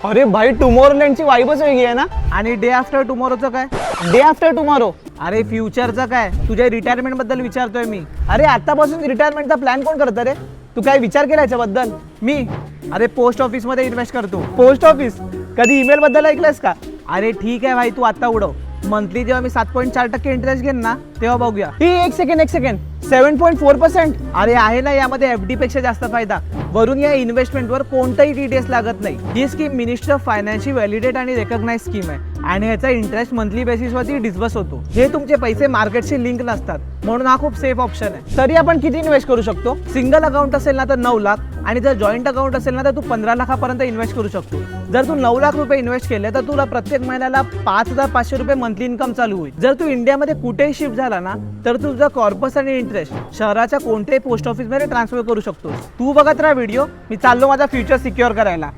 अरे भाई टुमॉरोलँडची वाईबच वेगळी आहे ना. आणि डे आफ्टर टुमॉरोचं काय? Day after tomorrow. अरे फ्युचरचं काय? तुझ्या रिटायरमेंट बद्दल विचारतोय मी. अरे आतापासून रिटायरमेंटचा प्लॅन कोण करतं रे? तू काय विचार केला याच्याबद्दल? मी अरे पोस्ट ऑफिस मध्ये इन्व्हेस्ट करतो. Post office? कधी ईमेल बद्दल ऐकलंस का? अरे ठीक आहे भाई, तू आता उडव. मंथली जेव्हा मी 7.4% इंटरेस्ट घेईन ना तेव्हा बघूया. ही एक सेकंड 7.4%. अरे आहे ना यामध्ये एफडी पेक्षा जास्त फायदा. वरून या इन्व्हेस्टमेंटवर कोणताही टीडीएस लागत नाही. ही स्कीम मिनिस्टर ऑफ फायनान्सची व्हॅलिडेट आणि रेकग्नाइज स्कीम आहे आणि ह्याचा इंटरेस्ट मंथली बेसिसवरती डिस्बर्स होतो. हे तुमचे पैसे मार्केटशी लिंक नसतात म्हणून हा खूप सेफ ऑप्शन आहे. तरी आपण किती इन्व्हेस्ट करू शकतो? सिंगल अकाउंट असेल ना तर 9 लाख आणि जर जॉईंट अकाउंट असेल ना तर तू 15 लाखापर्यंत इन्व्हेस्ट करू शकतो. जर तू 9 लाख रुपये इन्व्हेस्ट केले तर तुला प्रत्येक महिन्याला 5,500 रुपये मंथली इन्कम चालू होईल. जर तू इंडियामध्ये कुठेही शिफ्ट झाला ना तर तुझा कॉर्पस आणि इंटरेस्ट शहराच्या कोणत्याही पोस्ट ऑफिसमध्ये ट्रान्सफर करू शकतो. तू बघत राहा व्हिडिओ. मी चाललो माझा फ्युचर सिक्युअर करायला.